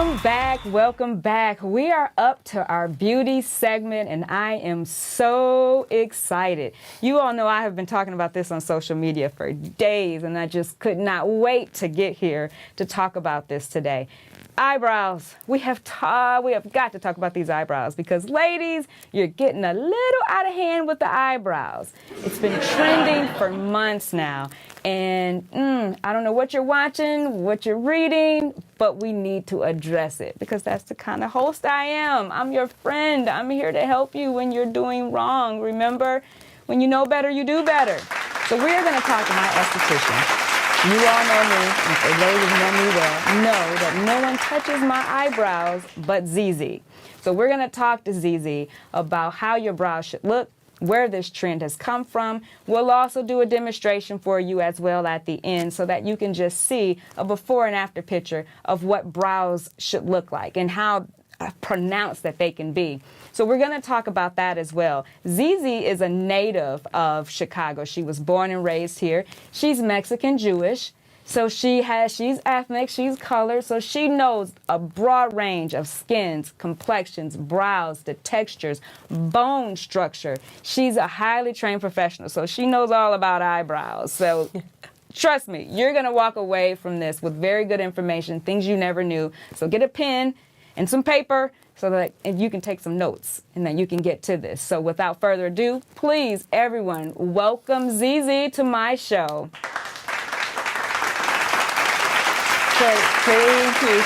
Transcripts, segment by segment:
Welcome back. We are up to our beauty segment, and I am so excited. You all know I have been talking about this on social media for days, and I just could not wait to get here to talk about this today. Eyebrows. We have got to talk about these eyebrows because, ladies, you're getting a little out of hand with the eyebrows. It's been trending for months now, and I don't know what you're watching, what you're reading, but we need to address it because that's the kind of host I am. I'm your friend. I'm here to help you when you're doing wrong. Remember, when you know better, you do better. So we're going to talk to my esthetician. You all know me, and for those who know me well, know that no one touches my eyebrows but ZiZi. So we're going to talk to ZiZi about how your brows should look, where this trend has come from. We'll also do a demonstration for you as well at the end so that you can just see a before and after picture of what brows should look like and how pronounced that they can be. So we're going to talk about that as well. ZiZi is a native of Chicago. She was born and raised here. She's Mexican Jewish. So she's ethnic, she's colored, so she knows a broad range of skins, complexions, brows, the textures, bone structure. She's a highly trained professional, so she knows all about eyebrows. So trust me, you're going to walk away from this with very good information, things you never knew. So get a pen and some paper so that you can take some notes and that you can get to this. So without further ado, please, everyone, welcome ZiZi to my show. Thank you.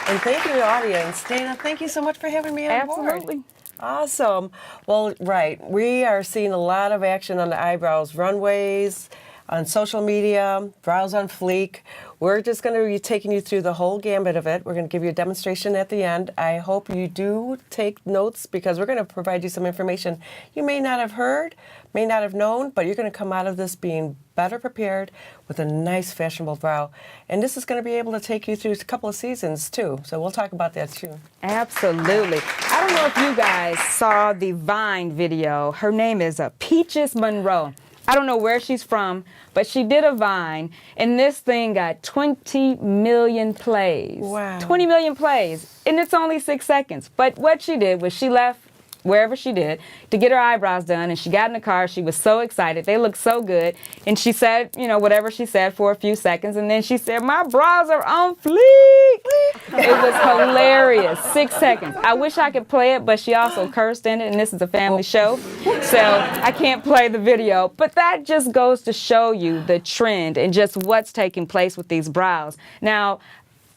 And thank you, audience. Dana, thank you so much for having me on board. Absolutely. Awesome. Well, right, we are seeing a lot of action on the eyebrows, runways, on social media, brows on fleek. We're just going to be taking you through the whole gambit of it. We're going to give you a demonstration at the end. I hope you do take notes because we're going to provide you some information you may not have heard, may not have known, but you're going to come out of this being better prepared with a nice fashionable brow. And this is going to be able to take you through a couple of seasons too. So we'll talk about that too. Absolutely. I don't know if you guys saw the Vine video. Her name is Peaches Monroe. I don't know where she's from, but she did a Vine, and this thing got 20 million plays. Wow. 20 million plays, and it's only 6 seconds. But what she did was she left wherever she did to get her eyebrows done, and she got in the car. She was so excited. They looked so good. And she said, you know, whatever she said for a few seconds, and then she said, my brows are on fleek. It was hilarious. 6 seconds. I wish I could play it, but she also cursed in it, and this is a family show, so I can't play the video. But that just goes to show you the trend and just what's taking place with these brows. Now,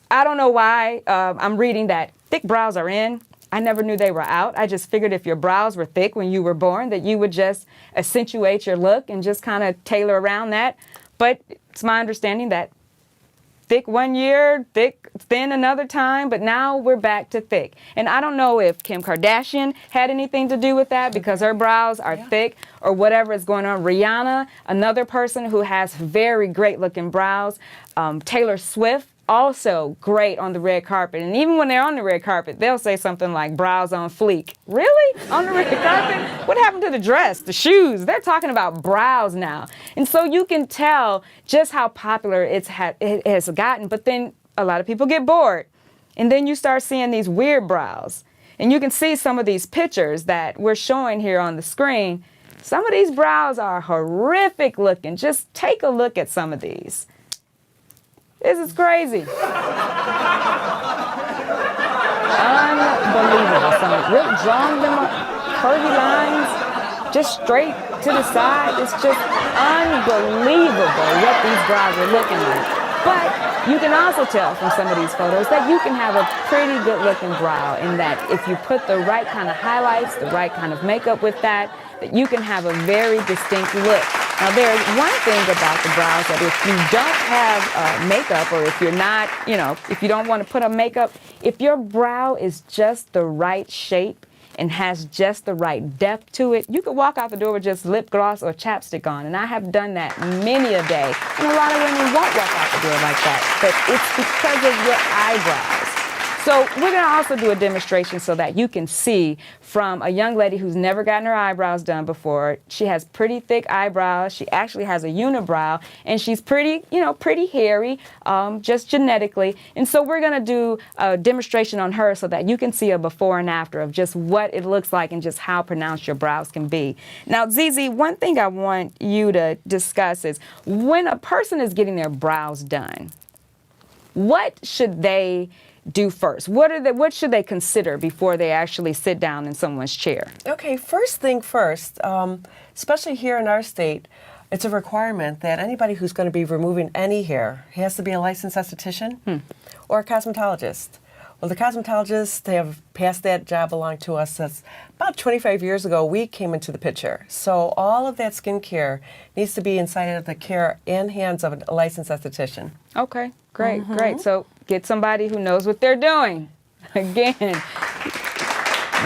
I don't know why I'm reading that thick brows are in. I never knew they were out. I just figured if your brows were thick when you were born, that you would just accentuate your look and just kind of tailor around that. But it's my understanding that thick one year, thin another time, but now we're back to thick. And I don't know if Kim Kardashian had anything to do with that because her brows are thick or whatever is going on. Rihanna, another person who has very great looking brows. Taylor Swift, also great on the red carpet. And even when they're on the red carpet, they'll say something like brows on fleek. Really? On the red carpet? What happened to the dress, the shoes? They're talking about brows now. And so you can tell just how popular it has gotten. But then a lot of people get bored. And then you start seeing these weird brows. And you can see some of these pictures that we're showing here on the screen. Some of these brows are horrific looking. Just take a look at some of these. This is crazy. Unbelievable. Some really drawing them up, curvy lines, just straight to the side. It's just unbelievable what these brows are looking like. But you can also tell from some of these photos that you can have a pretty good looking brow in that if you put the right kind of highlights, the right kind of makeup with that you can have a very distinct look. Now, there's one thing about the brows that if you don't have makeup or if you're not, if you don't want to put on makeup, if your brow is just the right shape and has just the right depth to it, you could walk out the door with just lip gloss or chapstick on. And I have done that many a day. And a lot of women won't walk out the door like that. But it's because of your eyebrows. So we're going to also do a demonstration so that you can see from a young lady who's never gotten her eyebrows done before. She has pretty thick eyebrows. She actually has a unibrow, and she's pretty, pretty hairy, just genetically. And so we're going to do a demonstration on her so that you can see a before and after of just what it looks like and just how pronounced your brows can be. Now, ZiZi, one thing I want you to discuss is when a person is getting their brows done, what should they do first? What should they consider before they actually sit down in someone's chair? Okay, first thing first, especially here in our state, it's a requirement that anybody who's going to be removing any hair has to be a licensed esthetician or a cosmetologist. Well, the cosmetologists have passed that job along to us. That's about 25 years ago we came into the picture. So all of that skincare needs to be inside of the care and hands of a licensed esthetician. Okay, great, great. So get somebody who knows what they're doing. Again,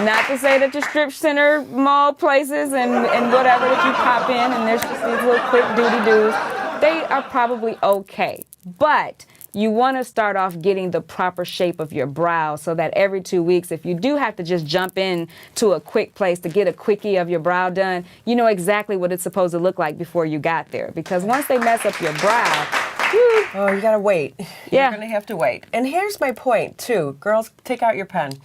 not to say that your strip center mall places and whatever that you pop in and there's just these little quick doody-doos, they are probably okay. But you want to start off getting the proper shape of your brow so that every 2 weeks, if you do have to just jump in to a quick place to get a quickie of your brow done, you know exactly what it's supposed to look like before you got there. Because once they mess up your brow, oh, you got to wait. Yeah. You're going to have to wait. And here's my point, too. Girls, take out your pen.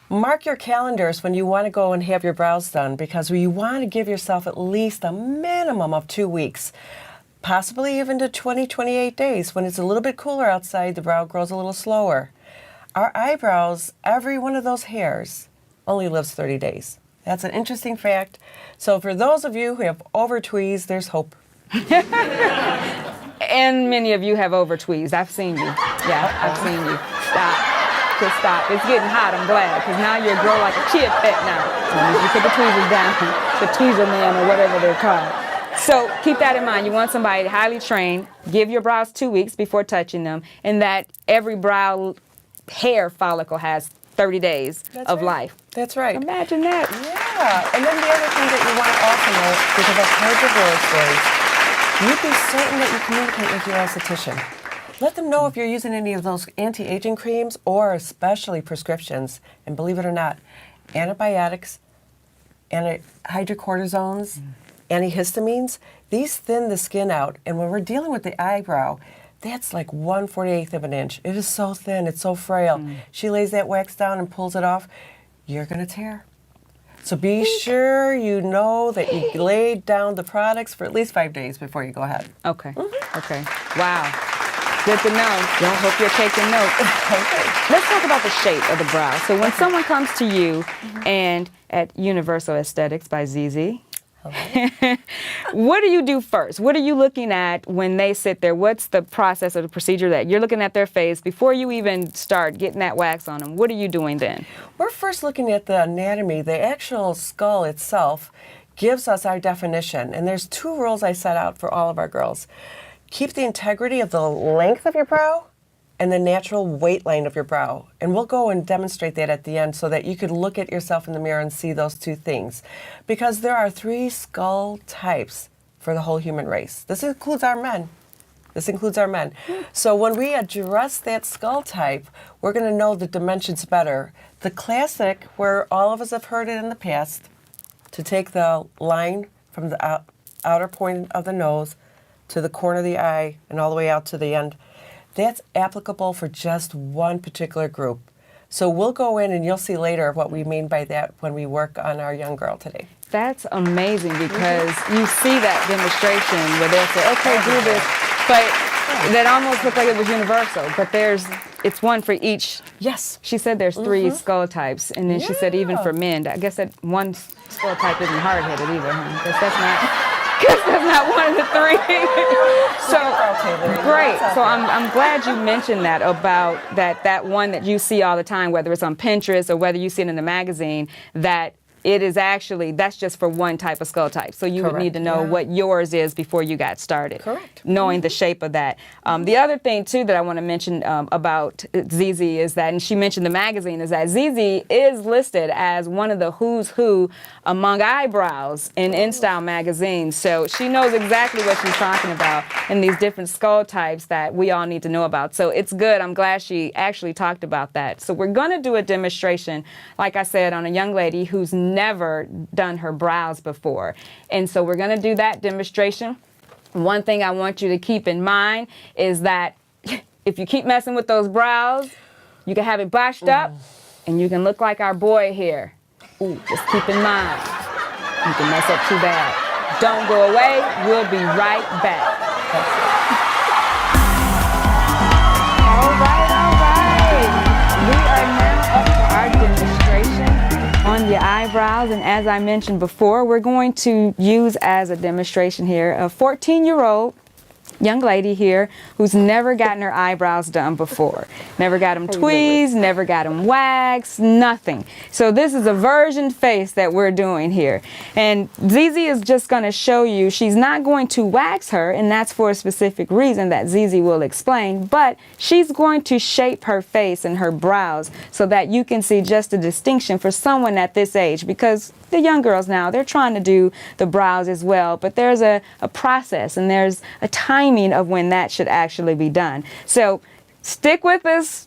Mark your calendars when you want to go and have your brows done because you want to give yourself at least a minimum of 2 weeks. Possibly even to 20, 28 days. When it's a little bit cooler outside, the brow grows a little slower. Our eyebrows, every one of those hairs, only lives 30 days. That's an interesting fact. So for those of you who have over-tweezed, there's hope. and many of you have over-tweezed. I've seen you. Yeah, I've seen you. Stop. Just stop. It's getting hot, I'm glad, because now you grow like a chia pet now. You put the tweezers down, the tweezer man or whatever they're called. So keep that in mind. You want somebody highly trained. Give your brows 2 weeks before touching them, and that every brow hair follicle has 30 days of life. That's right. Imagine that. Yeah. And then the other thing that you want to also know, because I've heard the horror stories, you be certain that you communicate with your esthetician. Let them know if you're using any of those anti-aging creams or especially prescriptions. And believe it or not, antibiotics, hydrocortisones, antihistamines, these thin the skin out. And when we're dealing with the eyebrow, that's like 1/48 of an inch. It is so thin, it's so frail. She lays that wax down and pulls it off, you're going to tear. So be sure you know that you laid down the products for at least 5 days before you go ahead. Okay. Okay. Wow. Good to know. I hope you're taking notes. Okay. Let's talk about the shape of the brow. So when someone comes to you and at Universal Aesthetics by ZiZi, what do you do first? What are you looking at when they sit there? What's the process or the procedure that you're looking at their face before you even start getting that wax on them? What are you doing then? We're first looking at the anatomy. The actual skull itself gives us our definition. And there's 2 rules I set out for all of our girls. Keep the integrity of the length of your brow and the natural weight line of your brow. And we'll go and demonstrate that at the end so that you could look at yourself in the mirror and see those 2 things. Because there are 3 skull types for the whole human race. This includes our men. So when we address that skull type, we're going to know the dimensions better. The classic, where all of us have heard it in the past, to take the line from the outer point of the nose to the corner of the eye and all the way out to the end. That's applicable for just one particular group. So we'll go in and you'll see later what we mean by that when we work on our young girl today. That's amazing because you see that demonstration where they'll say, okay, do this, but that almost looked like it was universal, but it's one for each. Yes. She said there's 3 skull types, and then she said even for men. I guess that one skull type isn't hard-headed either, huh? Because that's not one of the 3. So great. So I'm glad you mentioned that about that one that you see all the time, whether it's on Pinterest or whether you see it in the magazine, that it is actually, that's just for one type of skull type. So you would need to know what yours is before you got started. Correct. Knowing the shape of that. The other thing too that I want to mention about ZiZi is that, and she mentioned the magazine, is that ZiZi is listed as one of the who's who among eyebrows in InStyle magazine. So she knows exactly what she's talking about in these different skull types that we all need to know about. So it's good. I'm glad she actually talked about that. So we're going to do a demonstration, like I said, on a young lady who's never done her brows before. And so we're going to do that demonstration. One thing I want you to keep in mind is that if you keep messing with those brows, you can have it botched up and you can look like our boy here. Just keep in mind, you can mess up too bad. Don't go away. We'll be right back. All right. We are now up for our demonstration on the eyebrows. And as I mentioned before, we're going to use as a demonstration here a 14-year-old young lady here who's never gotten her eyebrows done before. Never got them tweezed, never got them waxed, nothing. So this is a virgin face that we're doing here. And ZiZi is just going to show you, she's not going to wax her, and that's for a specific reason that ZiZi will explain, but she's going to shape her face and her brows so that you can see just a distinction for someone at this age, because the young girls now, they're trying to do the brows as well, but there's a process and there's a timing of when that should actually be done. So stick with us,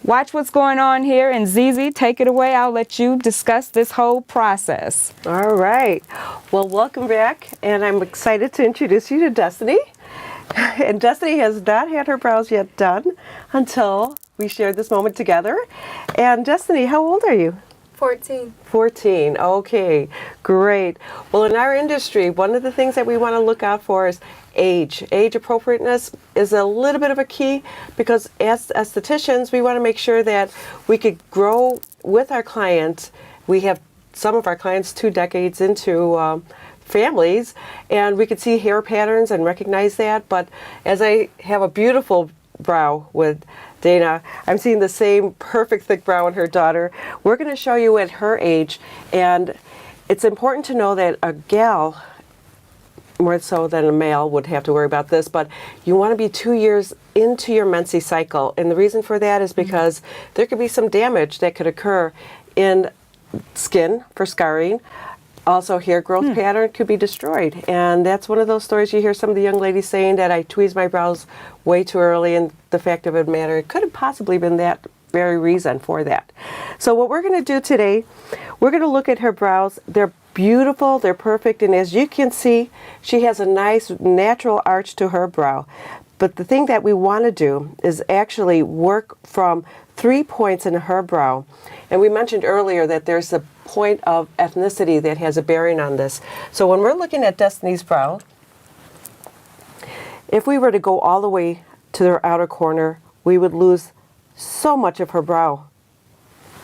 watch what's going on here, and ZiZi, take it away. I'll let you discuss this whole process. All right. Well, welcome back, and I'm excited to introduce you to Destiny. And Destiny has not had her brows yet done until we shared this moment together. And Destiny, how old are you? 14. 14. Okay, great. Well, in our industry, one of the things that we want to look out for is age. Age appropriateness is a little bit of a key, because as estheticians, we want to make sure that we could grow with our clients. We have some of our clients 2 decades into families, and we could see hair patterns and recognize that. But as I have a beautiful brow with Dana, I'm seeing the same perfect thick brow in her daughter. We're going to show you at her age, and it's important to know that a gal, more so than a male, would have to worry about this, but you want to be 2 years into your menses cycle, and the reason for that is because there could be some damage that could occur in skin for scarring. Also, hair growth pattern could be destroyed, and that's one of those stories you hear some of the young ladies saying, that I tweezed my brows way too early, and the fact of the matter, it could have possibly been that very reason for that. So what we're going to do today, we're going to look at her brows. They're beautiful, they're perfect, and as you can see, she has a nice natural arch to her brow. But the thing that we want to do is actually work from 3 points in her brow. And we mentioned earlier that there's a point of ethnicity that has a bearing on this. So when we're looking at Destiny's brow, if we were to go all the way to her outer corner, we would lose so much of her brow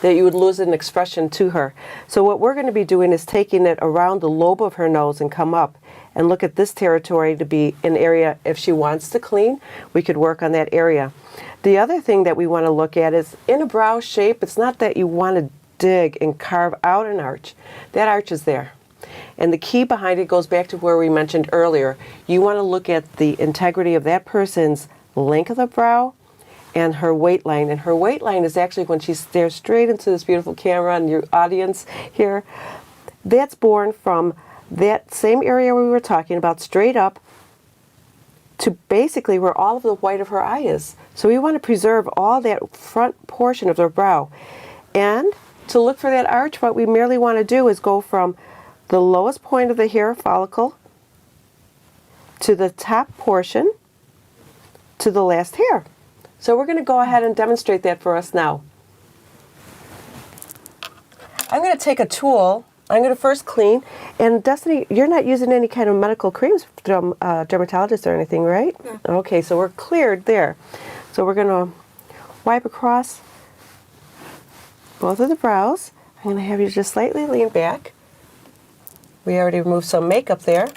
that you would lose an expression to her. So what we're going to be doing is taking it around the lobe of her nose and come up and look at this territory to be an area, if she wants to clean, we could work on that area. The other thing that we want to look at is in a brow shape, it's not that you want to dig and carve out an arch. That arch is there. And the key behind it goes back to where we mentioned earlier. You want to look at the integrity of that person's length of the brow and her weight line. And her weight line is actually when she stares straight into this beautiful camera and your audience here. That's born from that same area we were talking about, straight up to basically where all of the white of her eye is. So we want to preserve all that front portion of her brow. And to look for that arch, what we merely want to do is go from the lowest point of the hair follicle to the top portion to the last hair. So we're going to go ahead and demonstrate that for us now. I'm going to take a tool. I'm going to first clean. And Destiny, you're not using any kind of medical creams from a dermatologist or anything, right? No. Okay, so we're cleared there. So we're going to wipe across both of the brows. I'm going to have you just slightly lean back. We already removed some makeup there.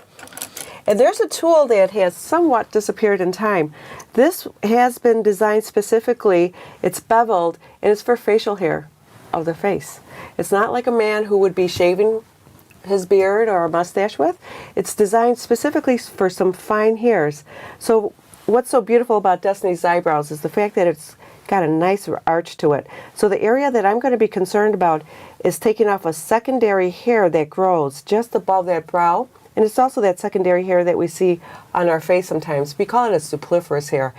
And there's a tool that has somewhat disappeared in time. This has been designed specifically, it's beveled, and it's for facial hair. of the face. It's not like a man who would be shaving his beard or a mustache with. It's designed specifically for some fine hairs. So what's so beautiful about Destiny's eyebrows is the fact that it's got a nice arch to it. So the area that I'm going to be concerned about is taking off a secondary hair that grows just above that brow. And it's also that secondary hair that we see on our face sometimes. We call it a superfluous hair.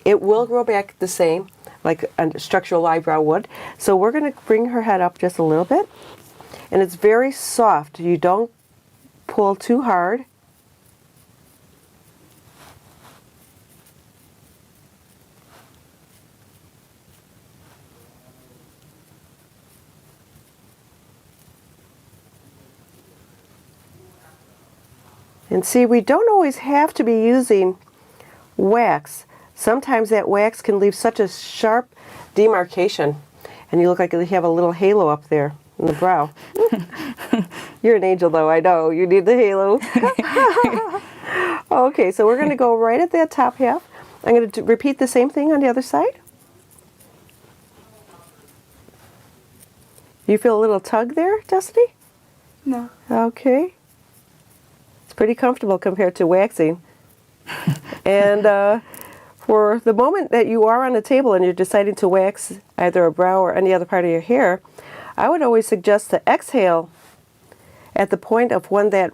It will grow back the same, like a structural eyebrow would. So we're going to bring her head up just a little bit. And it's very soft. You don't pull too hard. And see, we don't always have to be using wax. Sometimes that wax can leave such a sharp demarcation, and you look like you have a little halo up there in the brow. You're an angel, though, I know. You need the halo. Okay, so we're going to go right at that top half. I'm going to repeat the same thing on the other side. You feel a little tug there, Destiny? No. Okay. It's pretty comfortable compared to waxing. And for the moment that you are on the table and you're deciding to wax either a brow or any other part of your hair, I would always suggest to exhale at the point of when that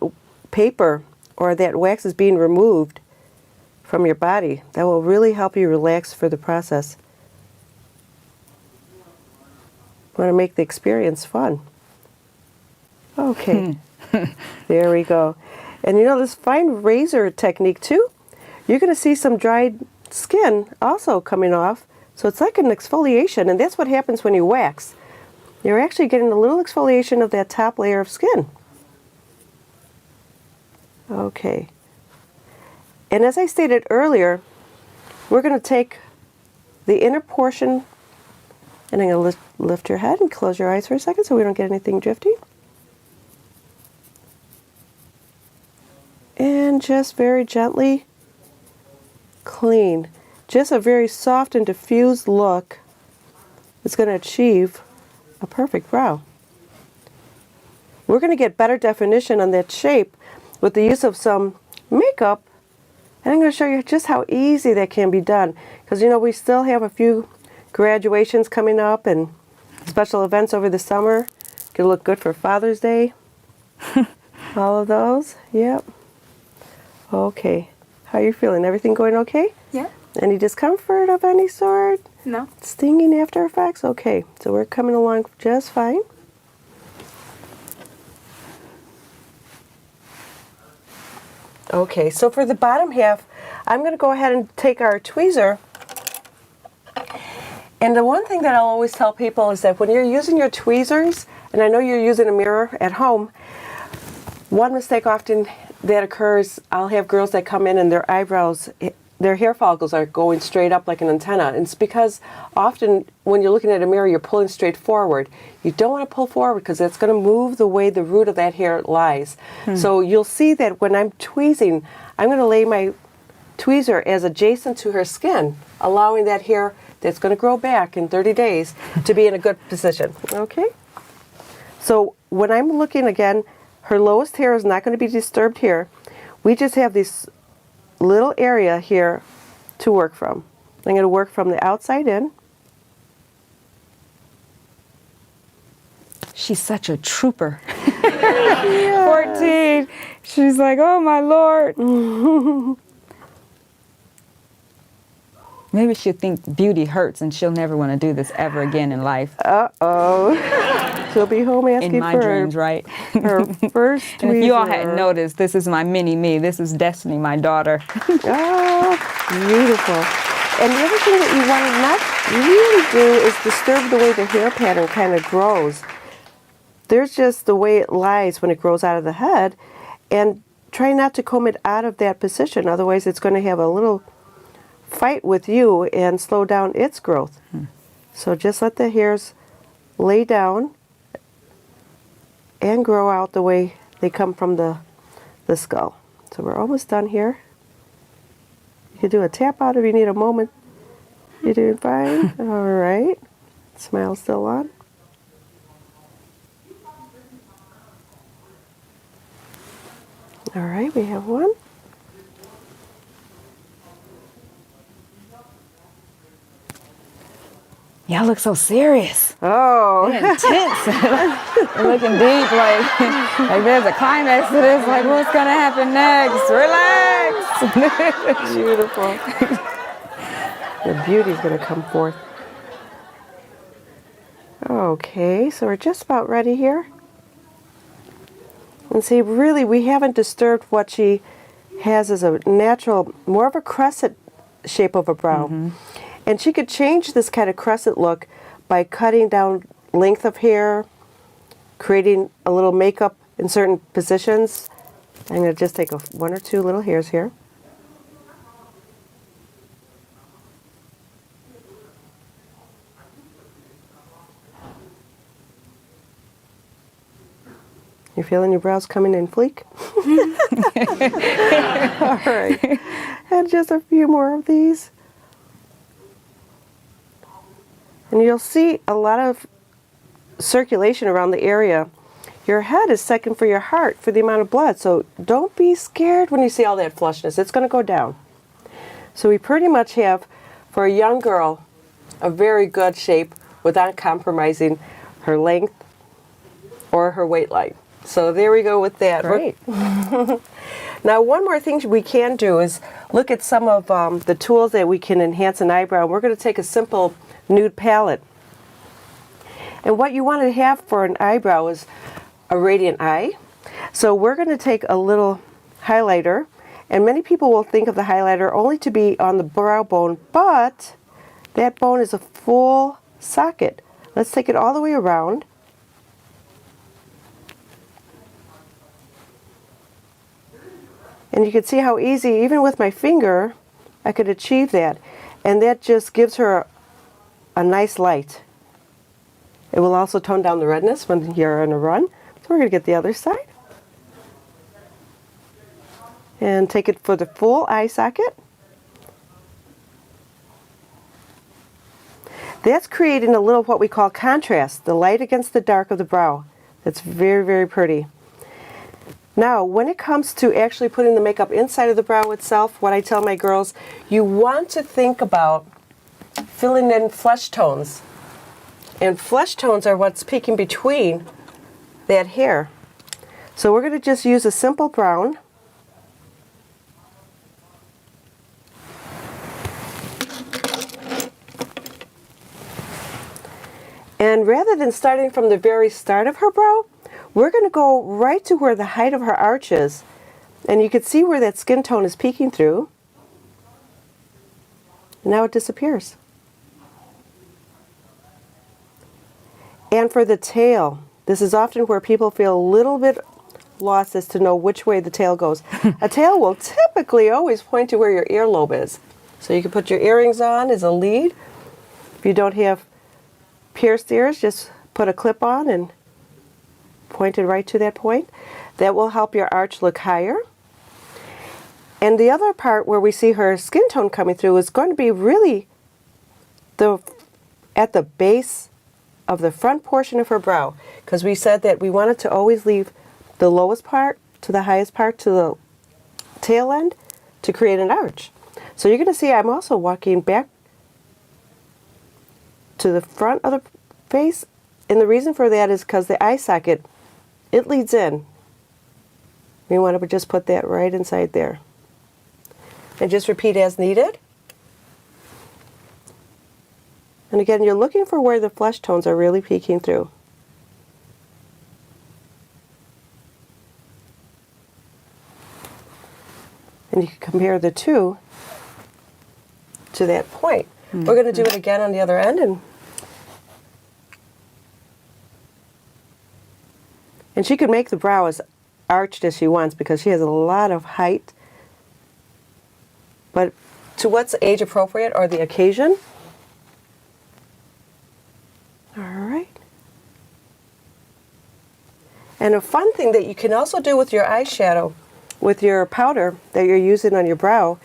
paper or that wax is being removed from your body. That will really help you relax for the process. We want to make the experience fun. Okay, there we go. And you know, this fine razor technique too, you're going to see some dried skin also coming off. So it's like an exfoliation, and that's what happens when you wax. You're actually getting a little exfoliation of that top layer of skin. Okay. And as I stated earlier, we're going to take the inner portion, and I'm going to lift your head and close your eyes for a second so we don't get anything drifting. And just very gently clean. Just a very soft and diffused look is going to achieve a perfect brow. We're going to get better definition on that shape with the use of some makeup, and I'm going to show you just how easy that can be done, because you know we still have a few graduations coming up and special events over the summer. Gonna look good for Father's Day. All of those. Yep. Okay. How are you feeling? Everything going okay? Yeah. Any discomfort of any sort? No. Stinging after effects? Okay. So we're coming along just fine. Okay, so for the bottom half, I'm going to go ahead and take our tweezer. And the one thing that I'll always tell people is that when you're using your tweezers, and I know you're using a mirror at home, one mistake often that occurs, I'll have girls that come in and their eyebrows, their hair follicles are going straight up like an antenna. And it's because often when you're looking at a mirror, you're pulling straight forward. You don't want to pull forward because that's going to move the way the root of that hair lies. So you'll see that when I'm tweezing, I'm going to lay my tweezer as adjacent to her skin, allowing that hair that's going to grow back in 30 days to be in a good position. Okay? So when I'm looking again, her lowest hair is not going to be disturbed here. We just have this little area here to work from. I'm going to work from the outside in. She's such a trooper. 14. She's like, oh my Lord. Maybe she'll think beauty hurts and she'll never want to do this ever again in life. Uh-oh. She'll be home asking in my for dreams, right? her first tweezer. And if you all hadn't noticed, this is my mini-me. This is Destiny, my daughter. Oh, beautiful. And the other thing that you want to not really do is disturb the way the hair pattern kind of grows. There's just the way it lies when it grows out of the head, and try not to comb it out of that position. Otherwise, it's going to have a little fight with you and slow down its growth. So just let the hairs lay down and grow out the way they come from the skull. So we're almost done here. You can do a tap out if you need a moment. You're doing fine. All right. Smile still on. All right, we have one. Y'all look so serious. Oh. Intense. You're looking deep, like there's a climax to this. Like, what's gonna happen next? Relax. Beautiful. The beauty's gonna come forth. Okay, so we're just about ready here. And see, really, we haven't disturbed what she has as a natural, more of a crescent shape of a brow. And she could change this kind of crescent look by cutting down length of hair, creating a little makeup in certain positions. I'm going to just take one or two little hairs here. You feeling your brows coming in fleek? All right. And just a few more of these. And you'll see a lot of circulation around the area. Your head is second for your heart for the amount of blood, so don't be scared when you see all that flushness. It's going to go down. So we pretty much have, for a young girl, a very good shape without compromising her length or her weight line. So there we go with that. Great. Now, one more thing we can do is look at some of the tools that we can enhance an eyebrow. We're going to take a simple nude palette. And what you want to have for an eyebrow is a radiant eye. So we're going to take a little highlighter, and many people will think of the highlighter only to be on the brow bone, but that bone is a full socket. Let's take it all the way around. And you can see how easy, even with my finger, I could achieve that. And that just gives her a nice light. It will also tone down the redness when you're on a run. So we're going to get the other side. And take it for the full eye socket. That's creating a little what we call contrast, the light against the dark of the brow. That's very, very pretty. Now, when it comes to actually putting the makeup inside of the brow itself, what I tell my girls, you want to think about filling in flesh tones. And flesh tones are what's peeking between that hair. So we're going to just use a simple brown. And rather than starting from the very start of her brow, we're going to go right to where the height of her arch is. And you can see where that skin tone is peeking through. And now it disappears. And for the tail, this is often where people feel a little bit lost as to know which way the tail goes. A tail will typically always point to where your earlobe is. So you can put your earrings on as a lead. If you don't have pierced ears, just put a clip on and point it right to that point. That will help your arch look higher. And the other part where we see her skin tone coming through is going to be really at the base of the front portion of her brow, because we said that we wanted to always leave the lowest part to the highest part to the tail end to create an arch. So you're going to see I'm also walking back to the front of the face, and the reason for that is because the eye socket, it leads in. We want to just put that right inside there. And just repeat as needed. And again, you're looking for where the flesh tones are really peeking through. And you can compare the two to that point. Mm-hmm. We're going to do it again on the other end. And she could make the brow as arched as she wants because she has a lot of height. But to what's age appropriate or the occasion. All right. And a fun thing that you can also do with your eyeshadow, with your powder that you're using on your brow,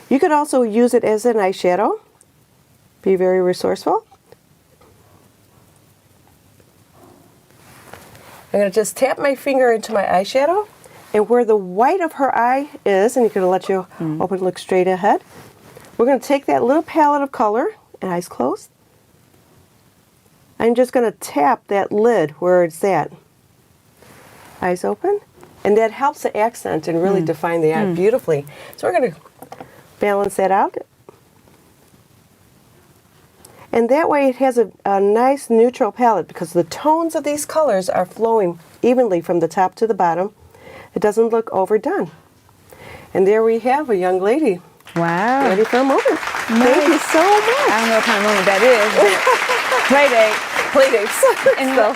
you could also use it as an eyeshadow. Be very resourceful. I'm going to just tap my finger into my eyeshadow, And where the white of her eye is, and you're going to let you open, look straight ahead, we're going to take that little palette of color, and eyes closed. I'm just going to tap that lid where it's at. Eyes open. And that helps the accent and really define the eye beautifully. So we're going to balance that out. And that way it has a nice neutral palette because the tones of these colors are flowing evenly from the top to the bottom. It doesn't look overdone. And there we have a young lady. Wow. Ready for a moment. Nice. Thank you so much. I don't know what kind of moment that is. Playdate. Playdates.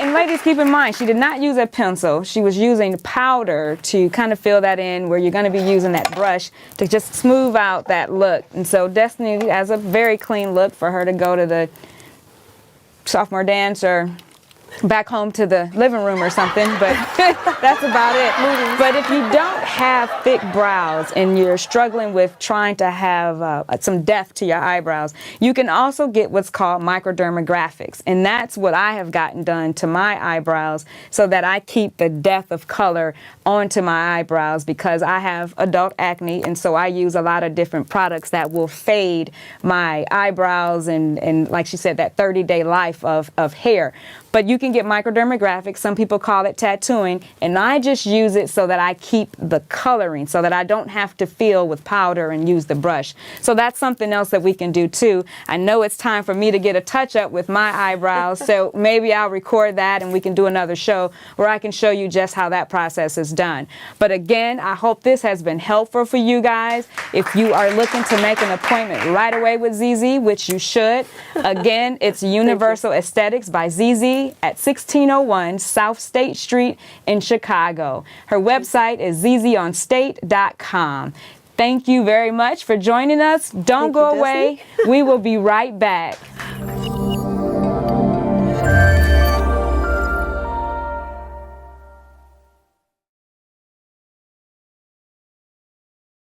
And ladies, keep in mind, she did not use a pencil. She was using powder to kind of fill that in where you're going to be using that brush to just smooth out that look. And so Destiny has a very clean look for her to go to the sophomore dance or back home to the living room or something, but that's about it. But if you don't have thick brows and you're struggling with trying to have some depth to your eyebrows, you can also get what's called microdermographics, and that's what I have gotten done to my eyebrows so that I keep the depth of color onto my eyebrows because I have adult acne, and so I use a lot of different products that will fade my eyebrows and like she said, that 30-day life of hair. But you can get microdermographics. Some people call it tattooing. And I just use it so that I keep the coloring, so that I don't have to fill with powder and use the brush. So that's something else that we can do too. I know it's time for me to get a touch up with my eyebrows. So maybe I'll record that and we can do another show where I can show you just how that process is done. But again, I hope this has been helpful for you guys. If you are looking to make an appointment right away with ZiZi, which you should, again, it's Universal Aesthetics by ZiZi at 1601 South State Street in Chicago. Her website is zizonstate.com. Thank you very much for joining us. Don't go away. We will be right back.